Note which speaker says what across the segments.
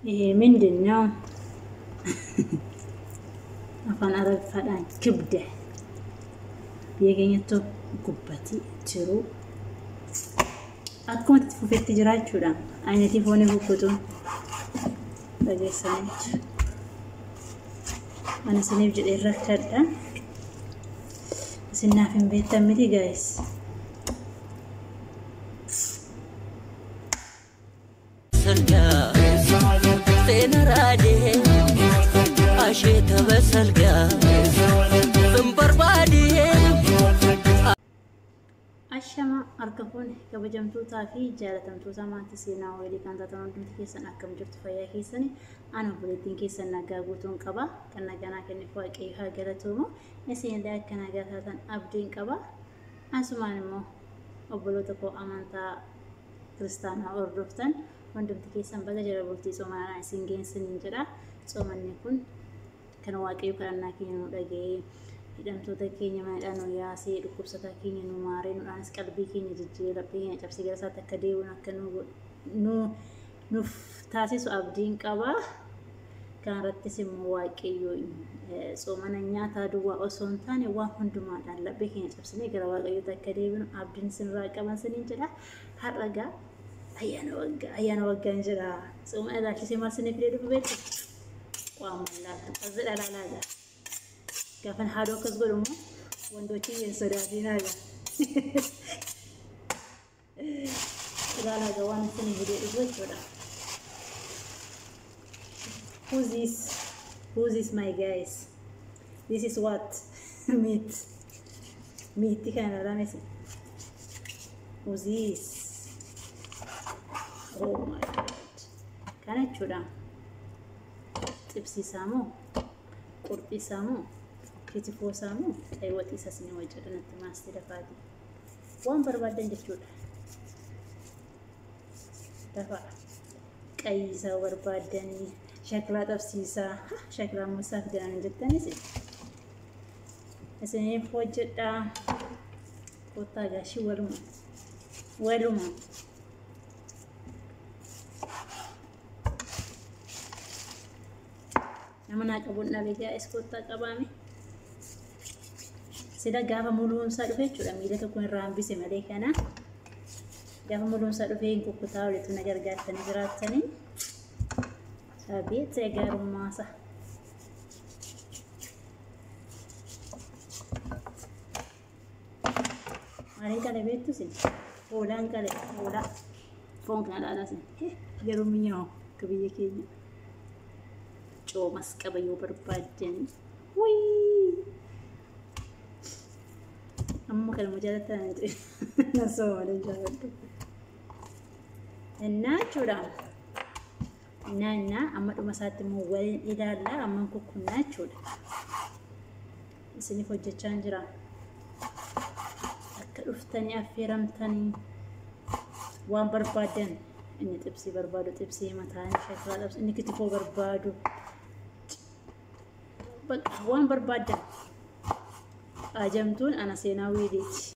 Speaker 1: من دنيا أفان أرد فدان كبدة بيجينيتو كوباتي ترو أكون تفوت التجارة شولا أنا تفوني بكتون بجسانج أنا سنيب جد الركضة سننا في بيت تمتي جايز
Speaker 2: سلقا فين رادي عشيت بسلقا من بربادي
Speaker 1: أشما أركبون كبجمتو تافي جالتمتو سمعت سينا ويلي كانت تنودم تكيسن أكم جرت فيا كيسني أنا بولتين كيسن نجاوتون كبا كنا جانا كني فوق إيها جلتومو نسين ده كنا جاتن أبدين كبا أسمان مو أبولتكو أمانتا كريستانا أوردفتن وندم تكيسن بقى جربولتي سومانا سينجين سنينجرا سومني كن كانوا واقعي كنا كينو دقي hidhamtoota keenya maadhaan yaasee dhukkubsataa keenya nu maaree nuudhaanis qalbii keenya jijjiirra keenya cabsee gara isaatti akka deebiin akka nuuf taasisu abdiin qaba. Kanarrattis immoo waaqayyoo soomana nyaataa duwwaa osoo hin taane waan hundumaadhaan laphee keenya cabsinee gara waaqayyootti akka deebinu abdiin sinirraa qaban siniin jedha. Har'a ayyaana waggaan jira. Soomana ilaalchisee maal sinii fidee dhufu beektu? Waan mallaaqaa asii dhalaalaa كافن هادو كسبرو مو وندوتي ينسرادين هذا لا لا جوان سني بدي أقول كذا who's this my guys this is what meat كان هذا نسي who's this oh my god كانت كذا تبسي سامو قربي سامو كتفو سامو أيوة إساسني وجدنا التماس تدفعتي وان بربادن جتشود دفع كيسا بربادني شكلها تفسيسا شكلها مساف جران جتني سي اسني فوجدا كوتا غاشي ولما نمنا كبونا بيجا اسكوتا كبامي سيدا غافا مولون سادوفه چودا ميله تكون رامبيسه مليكانا غافا مولون سادوفه كوكوتا ولتو نجر غاتني جراتني سابيت سيغارو ماسا مالين كالي بيتو سين فولان كالي فولا فون كان على سين غيرو ميو كبيه كيني جو مسكبيو بربادن وي أما كان مجالة أنت نسوي الجوال الناتشورال نانا أما لو مسات موال إذا لا أما كوكو ناتشورال سني فوجة شانجرا أكلفتني أفيرمتني وان بربادن إني تبسي بربادو تبسي متاني شكرا لبس إني كتفو بربادو وان بربادن أجمتون أنا سيناوي ديت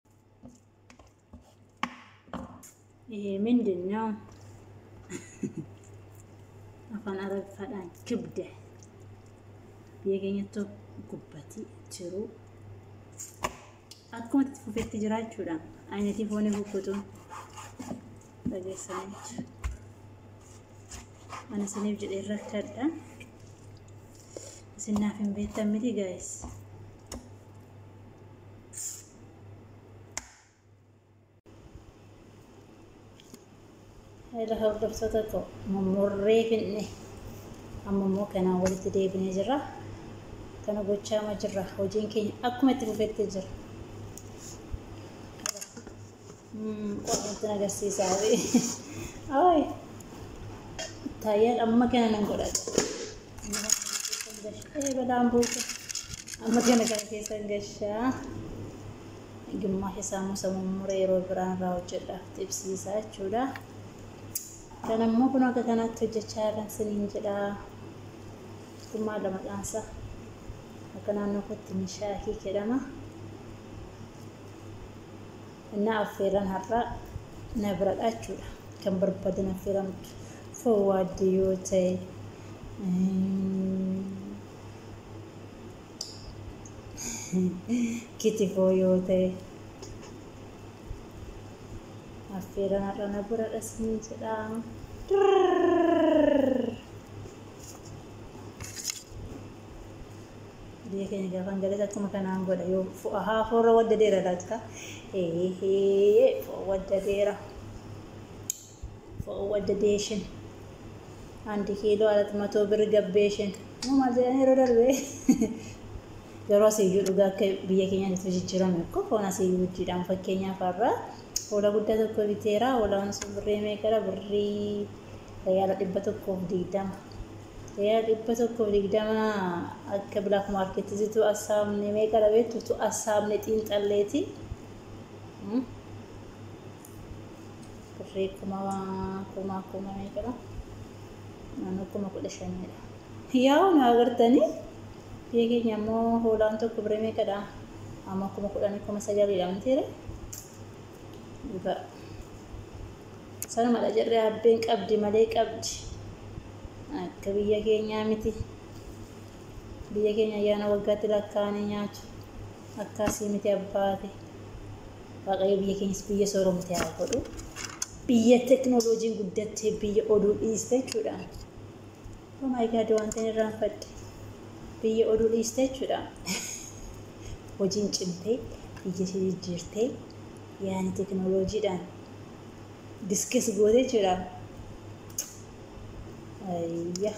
Speaker 1: من دنيا أفان أرد فدان كبدة بيجينيتو كوباتي ترو أكون تفوت التجارة شولا أنا تفوني بكتون بجسانج أنا سنيب جد الركضة سننا في بيت تمتي جايز هذا هو دفترك ممرّي فيني أما مو كان أول تدي بنجرة كانوا بتشا مجرة وجين كين أكمل تبغى تجرة وأنت نقصي ساوي أوي تايل أما كان نقول بدام بوك أما كان كذي سنجشة جمّا حسامو سممرّي روبران راوجلا تبسي ساچودا كان مو كنا كنا تجتشارن سنين جدا ثم لما أنسى كنا نقطة مشاكي كلامه إن أفيران هرّا نبرد أشولا كم بربادنا فيران فواديوتي kitifoo yoo ta'e affeeraan har'ana bira dhasni jedha. Biyya keenya gaafan galee akkuma kanaan godha yoo hafoorra wadda deera laata wadda deera wadda deeshin andi kiiloo alatti matoo birri gabbeeshin maal jedhanii yeroo darbee yeroo asiyyuu dhugaa akka biyya keenyaatti jijjiirame akka foon asiyyuu wajjiidhaan fakkeenyaaf har'a hoola guddaa tokko biteera hoolaan sun birrii meeqadha birrii reyaala 120 reyaala 120 akka black marketiitu asaamne meeqadha beektu asaamne xiinxalleeti birrii kuma meeqadha naannoo 15,000dha yaa'u nu agartanii biyya keenya immoo hoolaan tokko birrii meeqadha amma 10,900 mitiire dhugaa sanumadha jedhee abbeen qabdi malee qabdi akka biyya keenyaa miti biyya keenya ayyaana waggaatti lakkaa'anii nyaatu akkasii miti abbaate waaqayyo biyya keenyas biyya sooromte haa godhu biyya teknooloojiin guddattee biyya oduu dhiiste jechuudha. Oh my god wanti irraanfadhe biyya oduu dhiiste jechuudha. Hojiin cimtee biyya ishee jijjiirtee yaani teknooloojiidhaan diskis gootee jechuudha. Ayya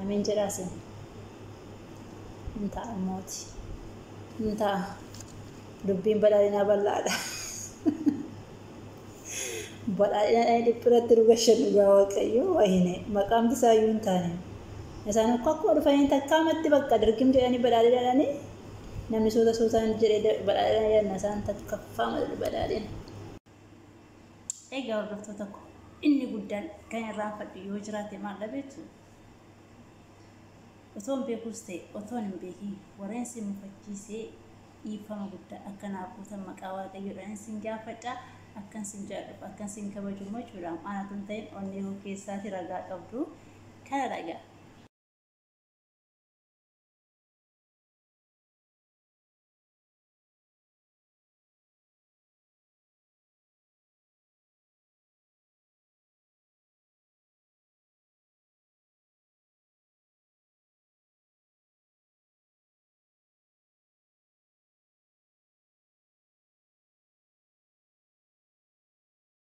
Speaker 1: ameen jedhaasin hin ta'a mooti hin ta'a dubbiin badhaadhinaa bal'aadha. Badhaadhinaa dhiphiratti dhugashan dhugaa waaqayyo wayine maqaan isaayyuu hin taane isaan akka dhufanii takkaamatti bakka dirqim jedhanii badhaadhinaadhaanii namni sootaan jedhee badhaadhina yaadna isaan takkaffaa badhaadhina. Egaa hordoftoota ko inni guddaan kan irraanfadhu yoo jiraate maal dhabeetu otoon beekuus ta'e otoon hin beekin warreen si mufachiisee dhiifama guddaa akkanaaf guutan maqaa waaqayyoodhaan sin gaafadha. Akkan sin jaalladhu akkan sin kabaju jechuudha. Ana tun ta'in onnee koo keessaati ragaa qabdu kana dhagaa.